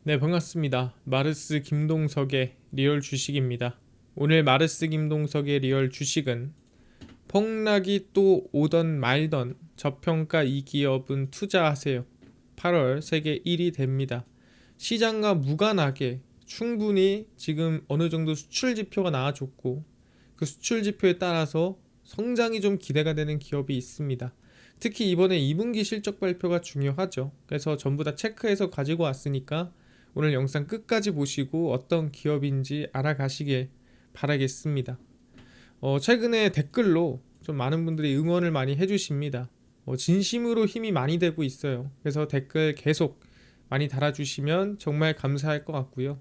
네, 반갑습니다. 마르스 김동석의 리얼 주식입니다. 오늘 마르스 김동석의 리얼 주식은 폭락이 또 오던 말던 저평가 이 기업은 투자하세요. 8월 세계 1위 됩니다. 시장과 무관하게 충분히 지금 어느 정도 수출 지표가 나와줬고 그 수출 지표에 따라서 성장이 좀 기대가 되는 기업이 있습니다. 특히 이번에 2분기 실적 발표가 중요하죠. 그래서 전부 다 체크해서 가지고 왔으니까 오늘 영상 끝까지 보시고 어떤 기업인지 알아가시길 바라겠습니다. 최근에 댓글로 좀 많은 분들이 응원을 많이 해주십니다. 진심으로 힘이 많이 되고 있어요. 그래서 댓글 계속 많이 달아주시면 정말 감사할 것 같고요.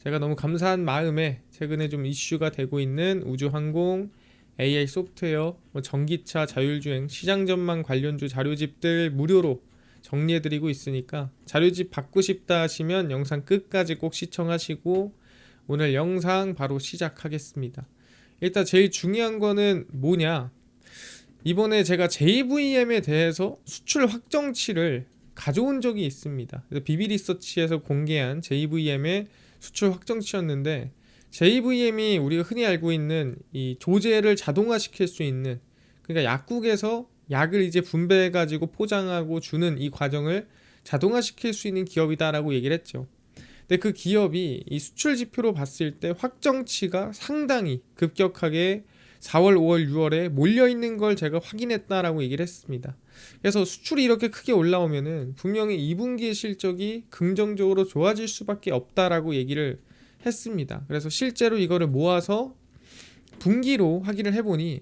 제가 너무 감사한 마음에 최근에 좀 이슈가 되고 있는 우주항공, AI 소프트웨어, 전기차, 자율주행, 시장 전망 관련주 자료집들 무료로 정리해드리고 있으니까 자료집 받고 싶다 하시면 영상 끝까지 꼭 시청하시고 오늘 영상 바로 시작하겠습니다. 일단 제일 중요한 거는 뭐냐, 이번에 제가 JVM에 대해서 수출 확정치를 가져온 적이 있습니다. 비비리서치에서 공개한 JVM의 수출 확정치였는데, JVM이 우리가 흔히 알고 있는 이 조제를 자동화시킬 수 있는, 그러니까 약국에서 약을 이제 분배해 가지고 포장하고 주는 이 과정을 자동화시킬 수 있는 기업이다라고 얘기를 했죠. 근데 그 기업이 이 수출 지표로 봤을 때 확정치가 상당히 급격하게 4월, 5월, 6월에 몰려 있는 걸 제가 확인했다라고 얘기를 했습니다. 그래서 수출이 이렇게 크게 올라오면은 분명히 2분기의 실적이 긍정적으로 좋아질 수밖에 없다라고 얘기를 했습니다. 그래서 실제로 이거를 모아서 분기로 확인을 해보니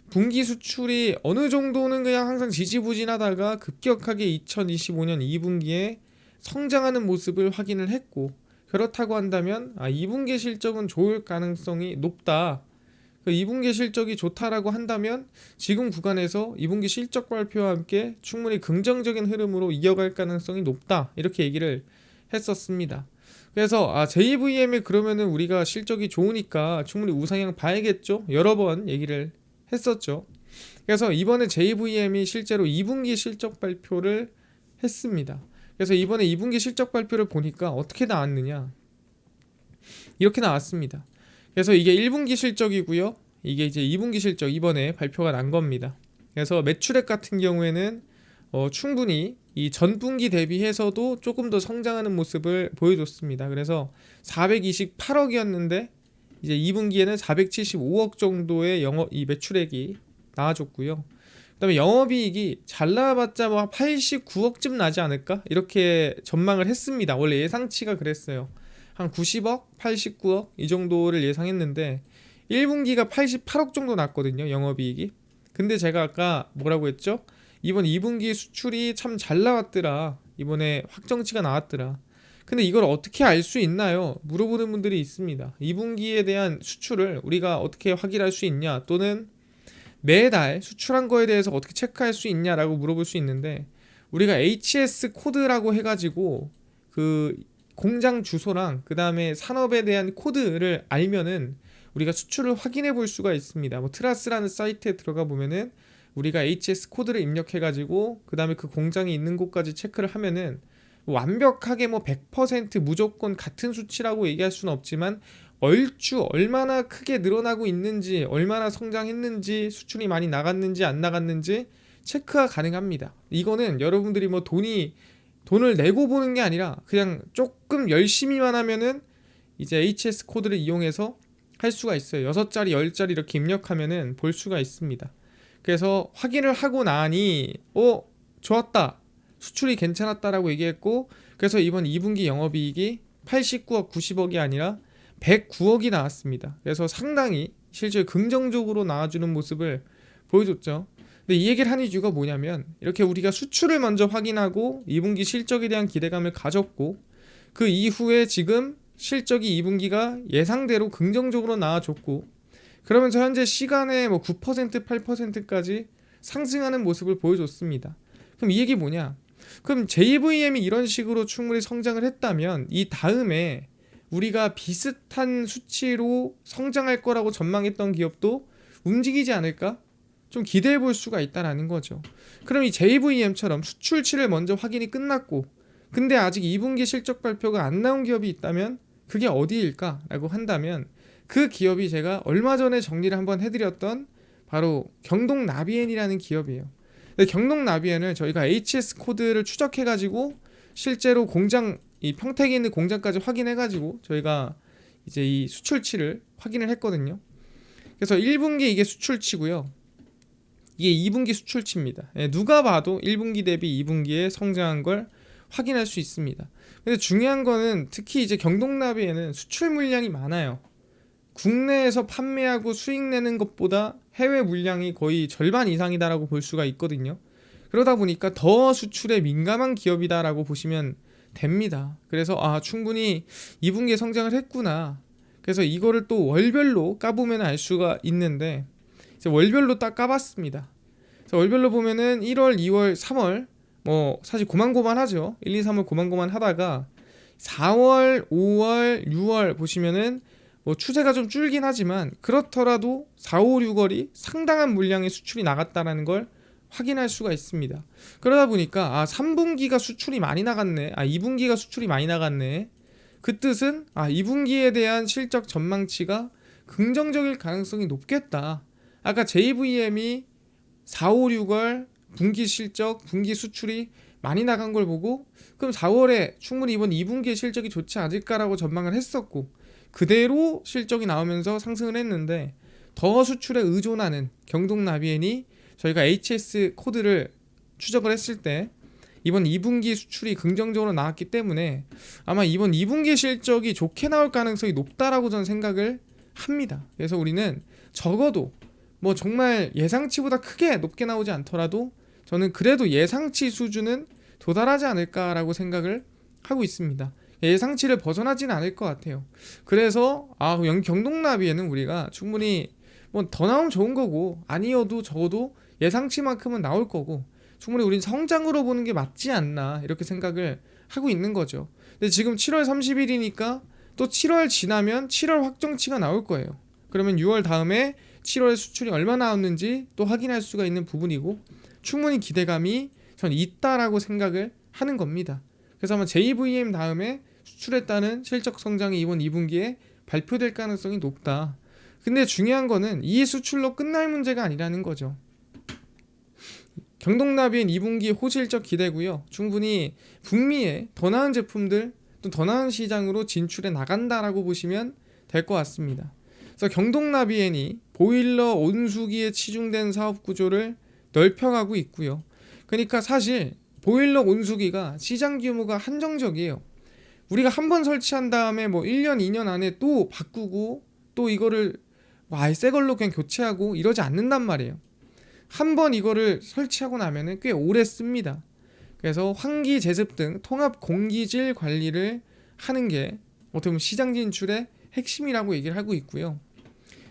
분기 수출이 어느 정도는 그냥 항상 지지부진하다가 급격하게 2025년 2분기에 성장하는 모습을 확인을 했고, 그렇다고 한다면 2분기 실적은 좋을 가능성이 높다. 2분기 실적이 좋다라고 한다면 지금 구간에서 2분기 실적 발표와 함께 충분히 긍정적인 흐름으로 이어갈 가능성이 높다, 이렇게 얘기를 했었습니다. 그래서 JVM이 그러면은 우리가 실적이 좋으니까 충분히 우상향 봐야겠죠, 여러 번 얘기를 했었죠. 그래서 이번에 JVM이 실제로 2분기 실적 발표를 했습니다. 그래서 이번에 2분기 실적 발표를 보니까 어떻게 나왔느냐, 이렇게 나왔습니다. 그래서 이게 1분기 실적이고요, 이게 이제 2분기 실적 이번에 발표가 난 겁니다. 그래서 매출액 같은 경우에는 충분히 이 전분기 대비해서도 조금 더 성장하는 모습을 보여줬습니다. 그래서 428억이었는데 이제 2분기에는 475억 정도의 이 매출액이 나와줬고요. 그다음에 영업이익이 잘 나와봤자 뭐 89억쯤 나지 않을까, 이렇게 전망을 했습니다. 원래 예상치가 그랬어요. 한 90억, 89억 이 정도를 예상했는데 1분기가 88억 정도 났거든요, 영업이익이. 근데 제가 아까 뭐라고 했죠? 이번 2분기 수출이 참 잘 나왔더라, 이번에 확정치가 나왔더라. 근데 이걸 어떻게 알 수 있나요? 물어보는 분들이 있습니다. 2분기에 대한 수출을 우리가 어떻게 확인할 수 있냐, 또는 매달 수출한 거에 대해서 어떻게 체크할 수 있냐라고 물어볼 수 있는데, 우리가 HS 코드라고 해가지고 그 공장 주소랑 그 다음에 산업에 대한 코드를 알면은 우리가 수출을 확인해 볼 수가 있습니다. 뭐 트라스라는 사이트에 들어가 보면은 우리가 HS 코드를 입력해가지고 그 다음에 그 공장이 있는 곳까지 체크를 하면은 완벽하게 뭐 100% 무조건 같은 수치라고 얘기할 수는 없지만 얼추 얼마나 크게 늘어나고 있는지, 얼마나 성장했는지, 수출이 많이 나갔는지 안 나갔는지 체크가 가능합니다. 이거는 여러분들이 뭐 돈을 내고 보는 게 아니라 그냥 조금 열심히만 하면은 이제 HS 코드를 이용해서 할 수가 있어요. 6자리, 10자리 이렇게 입력하면은 볼 수가 있습니다. 그래서 확인을 하고 나니 좋았다, 수출이 괜찮았다라고 얘기했고, 그래서 이번 2분기 영업이익이 89억, 90억이 아니라 109억이 나왔습니다. 그래서 상당히 실제 긍정적으로 나와주는 모습을 보여줬죠. 근데 이 얘기를 하는 이유가 뭐냐면, 이렇게 우리가 수출을 먼저 확인하고 2분기 실적에 대한 기대감을 가졌고, 그 이후에 지금 실적이 2분기가 예상대로 긍정적으로 나와줬고, 그러면서 현재 시간에 뭐 9%, 8%까지 상승하는 모습을 보여줬습니다. 그럼 이 얘기 뭐냐? 그럼 JVM이 이런 식으로 충분히 성장을 했다면 이 다음에 우리가 비슷한 수치로 성장할 거라고 전망했던 기업도 움직이지 않을까? 좀 기대해 볼 수가 있다라는 거죠. 그럼 이 JVM처럼 수출치를 먼저 확인이 끝났고 근데 아직 2분기 실적 발표가 안 나온 기업이 있다면 그게 어디일까라고 한다면 그 기업이 제가 얼마 전에 정리를 한번 해드렸던 바로 경동나비엔이라는 기업이에요. 근데 경동나비엔을 저희가 HS 코드를 추적해가지고 실제로 공장 이 평택에 있는 공장까지 확인해가지고 저희가 이제 이 수출치를 확인을 했거든요. 그래서 1분기 이게 수출치고요. 이게 2분기 수출치입니다. 누가 봐도 1분기 대비 2분기에 성장한 걸 확인할 수 있습니다. 근데 중요한 거는 특히 이제 경동나비에는 수출 물량이 많아요. 국내에서 판매하고 수익 내는 것보다 해외 물량이 거의 절반 이상이다라고 볼 수가 있거든요. 그러다 보니까 더 수출에 민감한 기업이다라고 보시면 됩니다. 그래서 충분히 2분기에 성장을 했구나. 그래서 이거를 또 월별로 까보면 알 수가 있는데 이제 월별로 딱 까봤습니다. 그래서 월별로 보면은 1월, 2월, 3월 뭐 사실 고만고만하죠. 1, 2, 3월 고만고만 하다가 4월, 5월, 6월 보시면은 뭐 추세가 좀 줄긴 하지만 그렇더라도 4, 5, 6월이 상당한 물량의 수출이 나갔다라는 걸 확인할 수가 있습니다. 그러다 보니까 3분기가 수출이 많이 나갔네. 2분기가 수출이 많이 나갔네. 그 뜻은 2분기에 대한 실적 전망치가 긍정적일 가능성이 높겠다. 아까 JVM이 4, 5, 6월 분기 실적, 분기 수출이 많이 나간 걸 보고 그럼 4월에 충분히 이번 2분기의 실적이 좋지 않을까라고 전망을 했었고 그대로 실적이 나오면서 상승을 했는데 더 수출에 의존하는 경동나비엔이 저희가 HS 코드를 추적을 했을 때 이번 2분기 수출이 긍정적으로 나왔기 때문에 아마 이번 2분기 실적이 좋게 나올 가능성이 높다라고 저는 생각을 합니다. 그래서 우리는 적어도 뭐 정말 예상치보다 크게 높게 나오지 않더라도 저는 그래도 예상치 수준은 도달하지 않을까라고 생각을 하고 있습니다. 예상치를 벗어나지는 않을 것 같아요. 그래서 경동나비에는 우리가 충분히 뭐 더 나오면 좋은 거고 아니어도 적어도 예상치만큼은 나올 거고 충분히 우린 성장으로 보는 게 맞지 않나 이렇게 생각을 하고 있는 거죠. 근데 지금 7월 30일이니까 또 7월 지나면 7월 확정치가 나올 거예요. 그러면 6월 다음에 7월 수출이 얼마 나왔는지 또 확인할 수가 있는 부분이고 충분히 기대감이 전 있다라고 생각을 하는 겁니다. 그래서 아마 JVM 다음에 수출에 따른 실적 성장이 이번 2분기에 발표될 가능성이 높다. 근데 중요한 거는 이 수출로 끝날 문제가 아니라는 거죠. 경동나비엔 2분기 호실적 기대고요. 충분히 북미에 더 나은 제품들 또 더 나은 시장으로 진출해 나간다라고 보시면 될 것 같습니다. 그래서 경동나비엔이 보일러 온수기에 치중된 사업 구조를 넓혀가고 있고요. 그러니까 사실 보일러 온수기가 시장 규모가 한정적이에요. 우리가 한번 설치한 다음에 뭐 1년, 2년 안에 또 바꾸고 또 이거를 아예 새 걸로 그냥 교체하고 이러지 않는단 말이에요. 한번 이거를 설치하고 나면은 꽤 오래 씁니다. 그래서 환기 제습 등 통합 공기질 관리를 하는 게 어떻게 보면 시장 진출의 핵심이라고 얘기를 하고 있고요.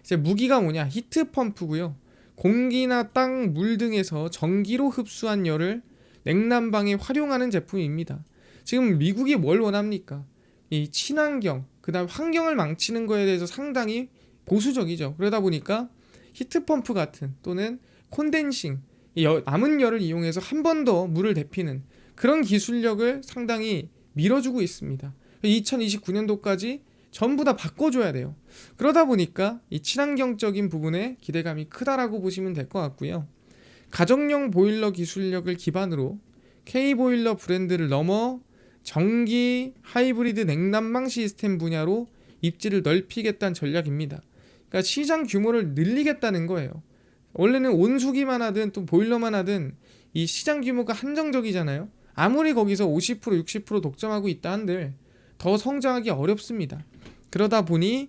이제 무기가 뭐냐? 히트 펌프고요. 공기나 땅, 물 등에서 전기로 흡수한 열을 냉난방에 활용하는 제품입니다. 지금 미국이 뭘 원합니까? 이 친환경, 그다음 환경을 망치는 거에 대해서 상당히 보수적이죠. 그러다 보니까 히트펌프 같은 또는 콘덴싱, 남은 열을 이용해서 한 번 더 물을 데피는 그런 기술력을 상당히 밀어주고 있습니다. 2029년도까지 전부 다 바꿔줘야 돼요. 그러다 보니까 이 친환경적인 부분에 기대감이 크다라고 보시면 될 것 같고요. 가정용 보일러 기술력을 기반으로 K보일러 브랜드를 넘어 전기 하이브리드 냉난방 시스템 분야로 입지를 넓히겠다는 전략입니다. 그러니까 시장 규모를 늘리겠다는 거예요. 원래는 온수기만 하든 또 보일러만 하든 이 시장 규모가 한정적이잖아요. 아무리 거기서 50% 60% 독점하고 있다 한들 더 성장하기 어렵습니다. 그러다 보니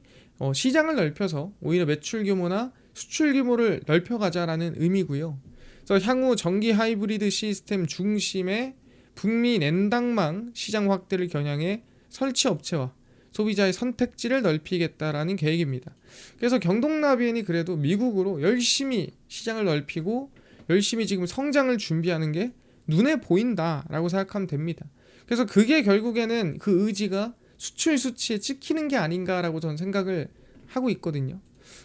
시장을 넓혀서 오히려 매출 규모나 수출 규모를 넓혀가자라는 의미고요. 그래서 향후 전기 하이브리드 시스템 중심의 북미 냉난방 시장 확대를 겨냥해 설치 업체와 소비자의 선택지를 넓히겠다라는 계획입니다. 그래서 경동나비엔이 그래도 미국으로 열심히 시장을 넓히고 열심히 지금 성장을 준비하는 게 눈에 보인다라고 생각하면 됩니다. 그래서 그게 결국에는 그 의지가 수출 수치에 찍히는 게 아닌가라고 저는 생각을 하고 있거든요.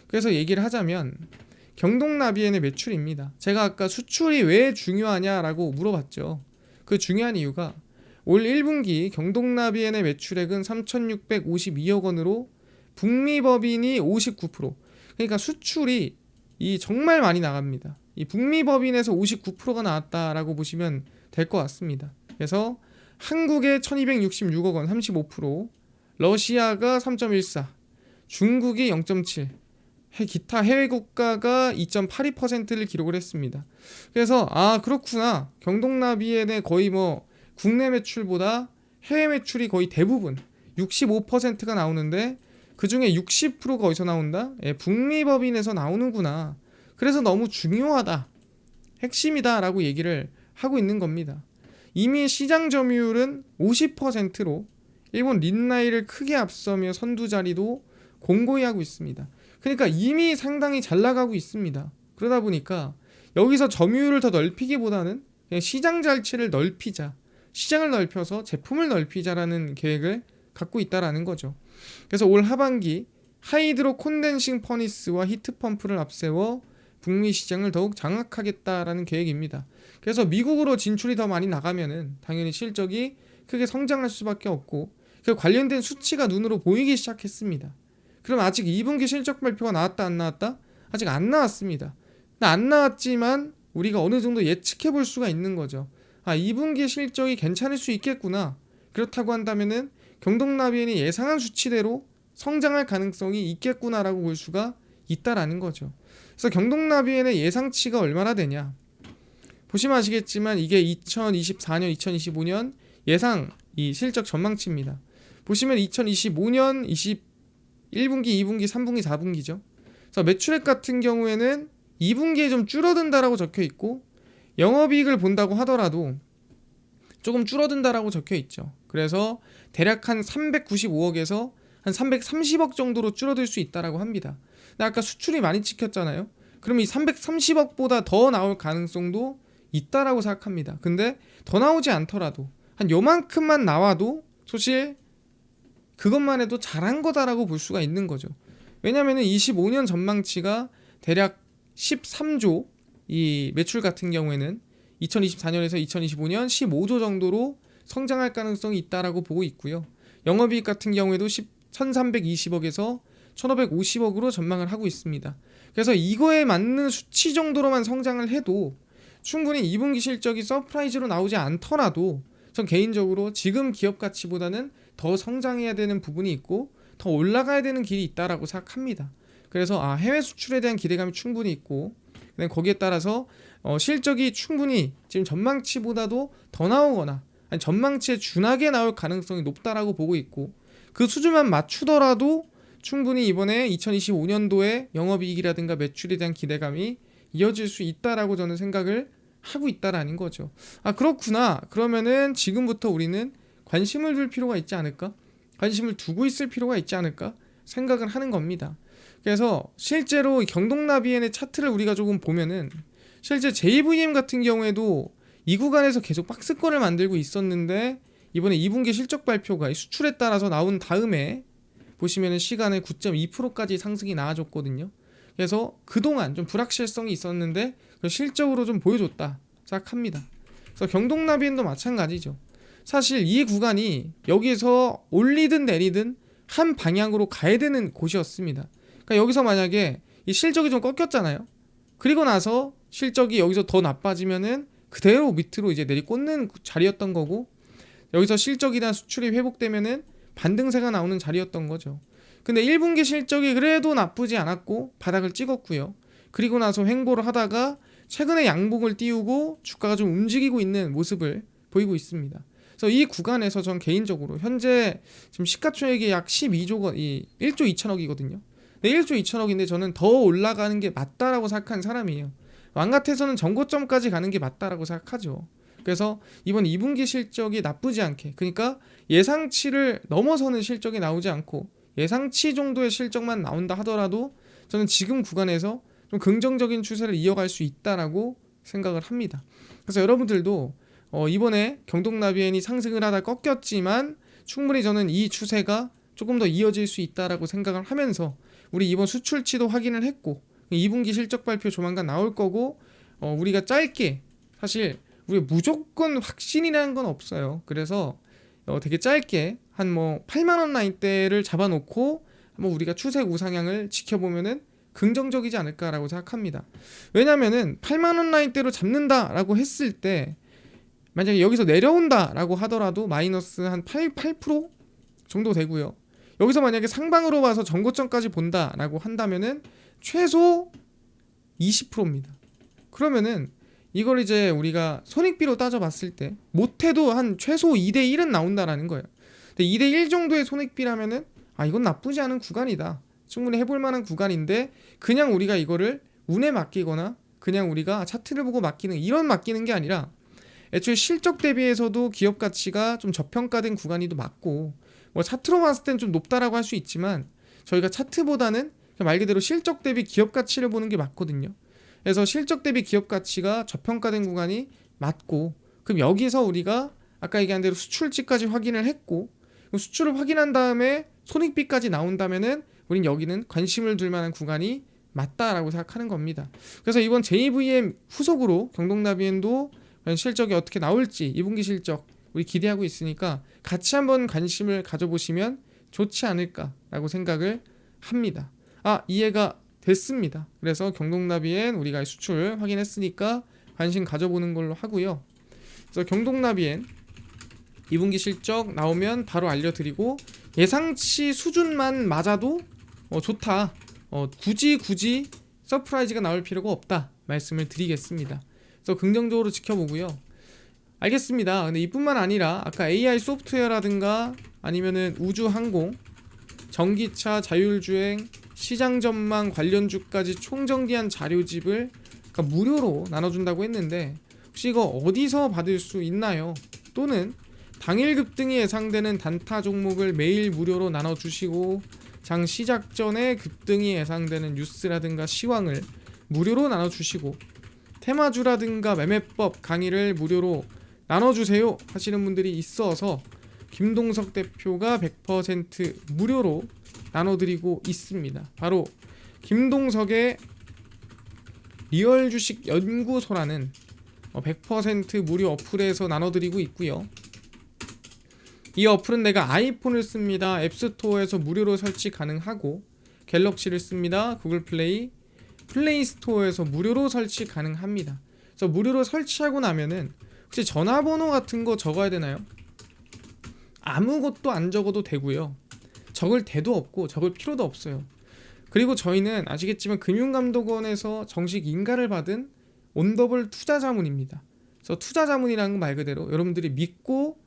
그래서 얘기를 하자면 경동나비엔의 매출입니다. 제가 아까 수출이 왜 중요하냐라고 물어봤죠. 그 중요한 이유가 올 1분기 경동나비엔의 매출액은 3,652억 원으로 북미 법인이 59%, 그러니까 수출이 이 정말 많이 나갑니다. 이 북미 법인에서 59%가 나왔다라고 보시면 될 것 같습니다. 그래서 한국의 1,266억 원 35%, 러시아가 3.14, 중국이 0.7, 기타 해외 국가가 2.82%를 기록을 했습니다. 그래서 그렇구나, 경동나비엔의 거의 뭐 국내 매출보다 해외 매출이 거의 대부분 65%가 나오는데 그 중에 60%가 어디서 나온다? 북미 법인에서 나오는구나. 그래서 너무 중요하다, 핵심이다 라고 얘기를 하고 있는 겁니다. 이미 시장 점유율은 50%로 일본 린나이를 크게 앞서며 선두 자리도 공고히 하고 있습니다. 그러니까 이미 상당히 잘 나가고 있습니다. 그러다 보니까 여기서 점유율을 더 넓히기보다는 그냥 시장 자체를 넓히자, 시장을 넓혀서 제품을 넓히자라는 계획을 갖고 있다라는 거죠. 그래서 올 하반기 하이드로 콘덴싱 퍼니스와 히트펌프를 앞세워 북미 시장을 더욱 장악하겠다라는 계획입니다. 그래서 미국으로 진출이 더 많이 나가면은 당연히 실적이 크게 성장할 수밖에 없고, 그 관련된 수치가 눈으로 보이기 시작했습니다. 그럼 아직 2분기 실적 발표가 나왔다 안 나왔다? 아직 안 나왔습니다. 안 나왔지만 우리가 어느 정도 예측해 볼 수가 있는 거죠. 2분기 실적이 괜찮을 수 있겠구나. 그렇다고 한다면은 경동나비엔이 예상한 수치대로 성장할 가능성이 있겠구나라고 볼 수가 있다라는 거죠. 그래서 경동나비엔의 예상치가 얼마나 되냐? 보시면 아시겠지만 이게 2024년, 2025년 예상 이 실적 전망치입니다. 보시면 2025년 21분기, 2분기, 3분기, 4분기죠. 그래서 매출액 같은 경우에는 2분기에 좀 줄어든다라고 적혀 있고, 영업이익을 본다고 하더라도 조금 줄어든다라고 적혀 있죠. 그래서 대략 한 395억에서 한 330억 정도로 줄어들 수 있다라고 합니다. 근데 아까 수출이 많이 찍혔잖아요. 그럼 이 330억보다 더 나올 가능성도 있다라고 생각합니다. 근데 더 나오지 않더라도 한 요만큼만 나와도 사실 그것만 해도 잘한 거다라고 볼 수가 있는 거죠. 왜냐면은 25년 전망치가 대략 13조, 이 매출 같은 경우에는 2024년에서 2025년 15조 정도로 성장할 가능성이 있다라고 보고 있고요. 영업이익 같은 경우에도 1,320억에서 1,550억으로 전망을 하고 있습니다. 그래서 이거에 맞는 수치 정도로만 성장을 해도 충분히 2분기 실적이 서프라이즈로 나오지 않더라도 전 개인적으로 지금 기업 가치보다는 더 성장해야 되는 부분이 있고 더 올라가야 되는 길이 있다라고 생각합니다. 그래서 해외 수출에 대한 기대감이 충분히 있고, 거기에 따라서 실적이 충분히 지금 전망치보다도 더 나오거나 아니 전망치에 준하게 나올 가능성이 높다라고 보고 있고, 그 수준만 맞추더라도 충분히 이번에 2025년도에 영업이익이라든가 매출에 대한 기대감이 이어질 수 있다라고 저는 생각을 하고 있다라는 거죠. 그렇구나. 그러면은 지금부터 우리는 관심을 둘 필요가 있지 않을까? 관심을 두고 있을 필요가 있지 않을까? 생각을 하는 겁니다. 그래서 실제로 경동나비엔의 차트를 우리가 조금 보면은 실제 JVM 같은 경우에도 이 구간에서 계속 박스권을 만들고 있었는데 이번에 2분기 실적 발표가 수출에 따라서 나온 다음에 보시면은 시간에 9.2%까지 상승이 나와줬거든요. 그래서 그동안 좀 불확실성이 있었는데 실적으로 좀 보여줬다 생각합니다. 그래서 경동나비엔도 마찬가지죠. 사실 이 구간이 여기서 올리든 내리든 한 방향으로 가야 되는 곳이었습니다. 그러니까 여기서 만약에 이 실적이 좀 꺾였잖아요. 그리고 나서 실적이 여기서 더 나빠지면은 그대로 밑으로 이제 내리꽂는 자리였던 거고, 여기서 실적이나 수출이 회복되면은 반등세가 나오는 자리였던 거죠. 근데 1분기 실적이 그래도 나쁘지 않았고 바닥을 찍었고요. 그리고 나서 횡보를 하다가 최근에 양봉을 띄우고 주가가 좀 움직이고 있는 모습을 보이고 있습니다. 그래서 이 구간에서 전 개인적으로 현재 지금 시가총액이 약 12조가 1조 2천억이거든요. 1조 2천억인데 저는 더 올라가는 게 맞다라고 생각하는 사람이에요. 왕 같아서는 전고점까지 가는 게 맞다라고 생각하죠. 그래서 이번 2분기 실적이 나쁘지 않게, 그러니까 예상치를 넘어서는 실적이 나오지 않고 예상치 정도의 실적만 나온다 하더라도 저는 지금 구간에서 좀 긍정적인 추세를 이어갈 수 있다라고 생각을 합니다. 그래서 여러분들도 이번에 경동나비엔이 상승을 하다 꺾였지만 충분히 저는 이 추세가 조금 더 이어질 수 있다라고 생각을 하면서, 우리 이번 수출치도 확인을 했고 2분기 실적 발표 조만간 나올 거고, 우리가 짧게 사실 우리가 무조건 확신이라는 건 없어요. 그래서 되게 짧게 한 뭐 8만 원 라인대를 잡아놓고 한번 우리가 추세 우상향을 지켜보면은 긍정적이지 않을까라고 생각합니다. 왜냐면은 8만 원 라인대로 잡는다라고 했을 때 만약에 여기서 내려온다라고 하더라도 마이너스 한 8% 정도 되고요. 여기서 만약에 상방으로 와서 전고점까지 본다라고 한다면은 최소 20%입니다. 그러면은 이걸 이제 우리가 손익비로 따져봤을 때 못해도 한 최소 2대1은 나온다라는 거예요. 근데 2대1 정도의 손익비라면은 이건 나쁘지 않은 구간이다. 충분히 해볼 만한 구간인데 그냥 우리가 이거를 운에 맡기거나 그냥 우리가 차트를 보고 맡기는 이런 맡기는 게 아니라 애초에 실적 대비해서도 기업 가치가 좀 저평가된 구간이 또 맞고 뭐 차트로 봤을 땐 좀 높다라고 할 수 있지만 저희가 차트보다는 말 그대로 실적 대비 기업 가치를 보는 게 맞거든요. 그래서 실적 대비 기업 가치가 저평가된 구간이 맞고 그럼 여기서 우리가 아까 얘기한 대로 수출치까지 확인을 했고 수출을 확인한 다음에 손익비까지 나온다면은 우린 여기는 관심을 둘 만한 구간이 맞다라고 생각하는 겁니다. 그래서 이번 JVM 후속으로 경동나비엔도 실적이 어떻게 나올지 2분기 실적 우리 기대하고 있으니까 같이 한번 관심을 가져보시면 좋지 않을까라고 생각을 합니다. 이해가 됐습니다. 그래서 경동나비엔 우리가 수출 확인했으니까 관심 가져보는 걸로 하고요. 그래서 경동나비엔 2분기 실적 나오면 바로 알려드리고 예상치 수준만 맞아도 좋다. 굳이 서프라이즈가 나올 필요가 없다 말씀을 드리겠습니다. 그래서 긍정적으로 지켜보고요. 알겠습니다. 근데 이뿐만 아니라 아까 AI 소프트웨어라든가 아니면은 우주항공, 전기차, 자율주행, 시장 전망 관련주까지 총정리한 자료집을 무료로 나눠준다고 했는데 혹시 이거 어디서 받을 수 있나요? 또는 당일 급등이 예상되는 단타 종목을 매일 무료로 나눠주시고 장 시작 전에 급등이 예상되는 뉴스라든가 시황을 무료로 나눠주시고 테마주라든가 매매법 강의를 무료로 나눠주세요 하시는 분들이 있어서 김동석 대표가 100% 무료로 나눠드리고 있습니다. 바로 김동석의 리얼 주식 연구소라는 100% 무료 어플에서 나눠드리고 있고요. 이 어플은 내가 아이폰을 씁니다. 앱스토어에서 무료로 설치 가능하고 갤럭시를 씁니다. 구글 플레이, 플레이 스토어에서 무료로 설치 가능합니다. 그래서 무료로 설치하고 나면은 혹시 전화번호 같은 거 적어야 되나요? 아무것도 안 적어도 되고요. 적을 데도 없고 적을 필요도 없어요. 그리고 저희는 아시겠지만 금융감독원에서 정식 인가를 받은 온더블 투자자문입니다. 그래서 투자자문이라는 건 말 그대로 여러분들이 믿고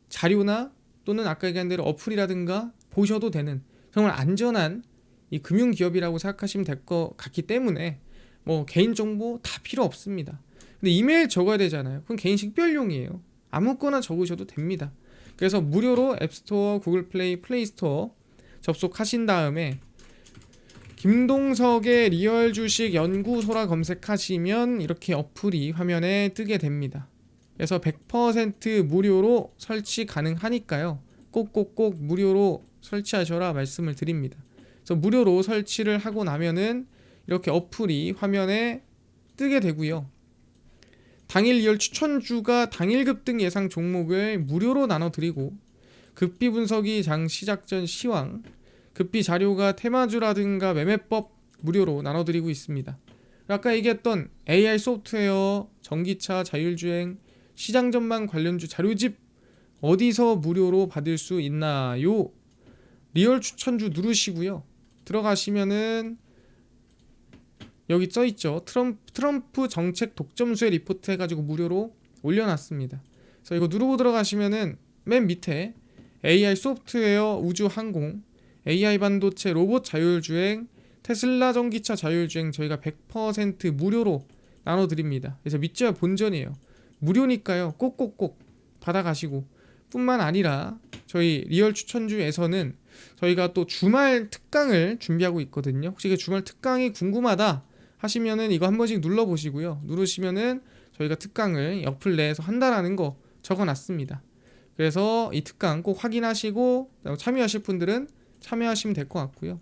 자료나 또는 아까 얘기한 대로 어플이라든가 보셔도 되는 정말 안전한 이 금융기업이라고 생각하시면 될 것 같기 때문에 뭐 개인정보 다 필요 없습니다. 근데 이메일 적어야 되잖아요. 그건 개인 식별용이에요. 아무거나 적으셔도 됩니다. 그래서 무료로 앱스토어, 구글 플레이, 플레이 스토어 접속하신 다음에 김동석의 리얼 주식 연구소라 검색하시면 이렇게 어플이 화면에 뜨게 됩니다. 그래서 100% 무료로 설치 가능하니까요. 꼭꼭꼭 무료로 설치하셔라 말씀을 드립니다. 그래서 무료로 설치를 하고 나면은 이렇게 어플이 화면에 뜨게 되고요. 당일 리얼 추천주가 당일 급등 예상 종목을 무료로 나눠드리고 급비 분석이 장 시작 전 시황, 급비 자료가 테마주라든가 매매법 무료로 나눠드리고 있습니다. 아까 얘기했던 AI 소프트웨어, 전기차, 자율주행, 시장 전망 관련주 자료집 어디서 무료로 받을 수 있나요? 리얼 추천주 누르시고요. 들어가시면은 여기 써있죠. 트럼프 정책 독점수의 리포트 해가지고 무료로 올려놨습니다. 그래서 이거 누르고 들어가시면은 맨 밑에 AI 소프트웨어, 우주항공, AI 반도체, 로봇 자율주행, 테슬라 전기차 자율주행 저희가 100% 무료로 나눠드립니다. 그래서 믿져야 본전이에요. 무료니까요. 꼭꼭꼭 받아가시고 뿐만 아니라 저희 리얼 추천주에서는 저희가 또 주말 특강을 준비하고 있거든요. 혹시 그 주말 특강이 궁금하다 하시면은 이거 한 번씩 눌러보시고요. 누르시면은 저희가 특강을 어플 내에서 한다라는 거 적어놨습니다. 그래서 이 특강 꼭 확인하시고 참여하실 분들은 참여하시면 될 것 같고요.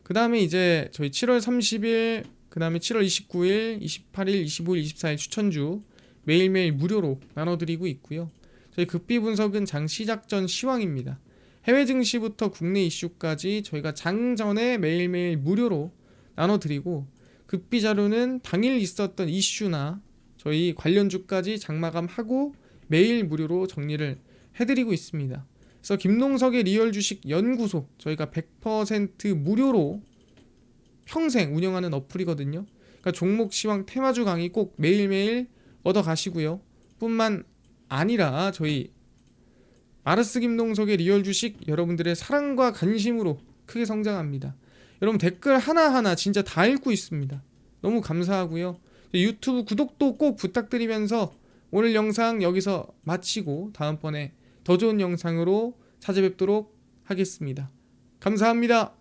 그 다음에 이제 저희 7월 30일, 그 다음에 7월 29일, 28일, 25일, 24일 추천주 매일매일 무료로 나눠드리고 있고요. 저희 급비 분석은 장 시작 전 시황입니다. 해외 증시부터 국내 이슈까지 저희가 장 전에 매일매일 무료로 나눠드리고, 급비 자료는 당일 있었던 이슈나 저희 관련주까지 장마감하고 매일 무료로 정리를 해드리고 있습니다. 그래서 김동석의 리얼 주식 연구소, 저희가 100% 무료로 평생 운영하는 어플이거든요. 그러니까 종목 시황 테마주 강의 꼭 매일매일 얻어 가시고요. 뿐만 아니라 저희 마르스 김동석의 리얼 주식 여러분들의 사랑과 관심으로 크게 성장합니다. 여러분 댓글 하나하나 진짜 다 읽고 있습니다. 너무 감사하고요. 유튜브 구독도 꼭 부탁드리면서 오늘 영상 여기서 마치고 다음번에 더 좋은 영상으로 찾아뵙도록 하겠습니다. 감사합니다.